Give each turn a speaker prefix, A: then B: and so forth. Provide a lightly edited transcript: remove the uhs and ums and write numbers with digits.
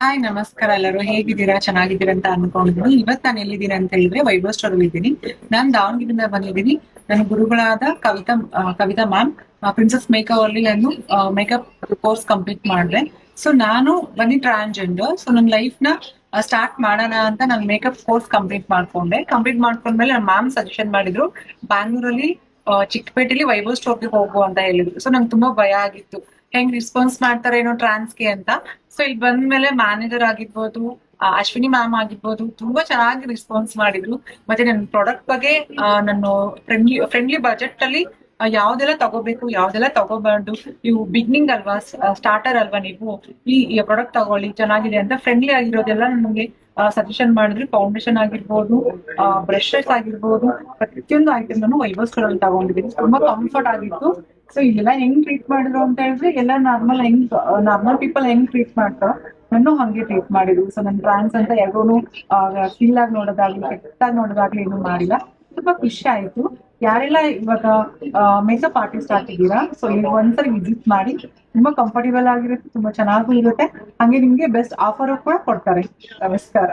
A: Hi ನಮಸ್ಕಾರ ಎಲ್ಲರೂ ಹೇಗಿದ್ದೀರಾ ಚೆನ್ನಾಗಿದ್ದೀರಾ ಅಂತ ಅನ್ಕೊಂಡಿದ್ದೀನಿ. ಇವತ್ತು ನಾನು ಎಲ್ಲಿದ್ದೀನಿ ಅಂತ ಹೇಳಿದ್ರೆ ವೈಭವ್ ಸ್ಟೋರ್ ಅಲ್ಲಿ ಇದ್ದೀನಿ. ನಾನು ದಾವಣಗೆರೆಯಿಂದ ಬಂದಿದ್ದೀನಿ. ನನ್ನ ಗುರುಗಳಾದ ಕವಿತಾ ಮ್ಯಾಮ್ ಪ್ರಿನ್ಸಸ್ ಮೇಕಪ್ ಅಲ್ಲಿ ನಾನು ಮೇಕಪ್ ಕೋರ್ಸ್ ಕಂಪ್ಲೀಟ್ ಮಾಡಿದೆ. ಸೊ ನಾನು ಬನ್ನಿ ಟ್ರಾನ್ಸ್ಜೆಂಡರ್. ಸೊ ನನ್ನ ಲೈಫ್ ನ ಸ್ಟಾರ್ಟ್ ಮಾಡೋಣ ಅಂತ ನಾನು ಮೇಕಪ್ ಕೋರ್ಸ್ ಕಂಪ್ಲೀಟ್ ಮಾಡ್ಕೊಂಡ್ಮೇಲೆ ನನ್ನ ಮ್ಯಾಮ್ ಸಜೆಷನ್ ಮಾಡಿದ್ರು ಬ್ಯಾಂಗ್ಳೂರಲ್ಲಿ ಚಿಕ್ಕಪೇಟೆಲಿ ವೈಭವ್ ಸ್ಟೋರ್ಗೆ ಹೋಗು ಅಂತ ಹೇಳಿದ್ರು. ಸೊ ನಂಗೆ ತುಂಬಾ ಭಯ ಆಗಿತ್ತು, ಹೆಂಗ್ ರೆಸ್ಪಾನ್ಸ್ ಮಾಡ್ತಾರೆ ಏನೋ ಟ್ರಾನ್ಸ್ಗೆ ಅಂತ. ಸೊ ಇಲ್ಲಿ ಬಂದ್ಮೇಲೆ ಮ್ಯಾನೇಜರ್ ಆಗಿರ್ಬೋದು, ಅಶ್ವಿನಿ ಮ್ಯಾಮ್ ಆಗಿರ್ಬೋದು, ತುಂಬಾ ಚೆನ್ನಾಗಿ ರೆಸ್ಪಾನ್ಸ್ ಮಾಡಿದ್ರು. ಮತ್ತೆ ನನ್ನ ಪ್ರಾಡಕ್ಟ್ ಬಗ್ಗೆ ನಾನು ಫ್ರೆಂಡ್ಲಿ ಬಜೆಟ್ ಅಲ್ಲಿ ಯಾವ್ದೆಲ್ಲ ತಗೋಬೇಕು ಯಾವ್ದೆಲ್ಲ ತಗೋಬಾರ್ದು, ನೀವು ಬಿಗ್ನಿಂಗ್ ಅಲ್ವಾ, ಸ್ಟಾರ್ಟರ್ ಅಲ್ವಾ, ನೀವು ಈ ಪ್ರಾಡಕ್ಟ್ ತಗೊಳ್ಳಿ ಚೆನ್ನಾಗಿದೆ ಅಂತ ಫ್ರೆಂಡ್ಲಿ ಆಗಿರೋದೆಲ್ಲ ನಮಗೆ ಸಜೆಷನ್ ಮಾಡಿದ್ರು. ಫೌಂಡೇಶನ್ ಆಗಿರ್ಬೋದು, ಬ್ರಷಸ್ ಆಗಿರ್ಬೋದು, ಪ್ರತಿಯೊಂದು ಐಟಮ್ ನಾನು ವೈಭವ್ ಸ್ಟೋರ್ ಅಲ್ಲಿ ತಗೊಂಡಿದ್ದೀನಿ. ತುಂಬಾ ಕಂಫರ್ಟ್ ಆಗಿತ್ತು. ಸೊ ಇಲ್ಲೆಲ್ಲ ಹೆಂಗ್ ಟ್ರೀಟ್ ಮಾಡಿದ್ರು ಅಂತ ಹೇಳಿದ್ರೆ ಎಲ್ಲ ನಾರ್ಮಲ್ ಪೀಪಲ್ ಹೆಂಗ್ ಟ್ರೀಟ್ ಮಾಡ್ತಾರೋ ನಾನು ಹಂಗೆ ಟ್ರೀಟ್ ಮಾಡಿದ್ರು. ಸೊ ನನ್ ಟ್ರಾನ್ಸ್ ಅಂತ ಯಾರಿಗೂ ಫೀಲ್ ಆಗಿ ನೋಡೋದಾಗ್ಲಿ ಕೆಟ್ಟಾಗಿ ನೋಡೋದಾಗ್ಲಿ ಏನು ಮಾಡಿಲ್ಲ. ತುಂಬಾ ಖುಷಿ ಆಯ್ತು. ಯಾರೆಲ್ಲ ಇವಾಗ ಮೇಕಪ್ ಆರ್ಟಿಸ್ಟ್ ಆಗಿದ್ದೀರಾ, ಸೊ ಈಗ ಒಂದ್ಸರಿ ವಿಸಿಟ್ ಮಾಡಿ. ತುಂಬಾ ಕಂಫರ್ಟೇಬಲ್ ಆಗಿರುತ್ತೆ, ತುಂಬಾ ಚೆನ್ನಾಗೂ ಇರುತ್ತೆ. ಹಂಗೆ ನಿಮ್ಗೆ ಬೆಸ್ಟ್ ಆಫರ್ ಕೂಡ ಕೊಡ್ತಾರೆ. ನಮಸ್ಕಾರ.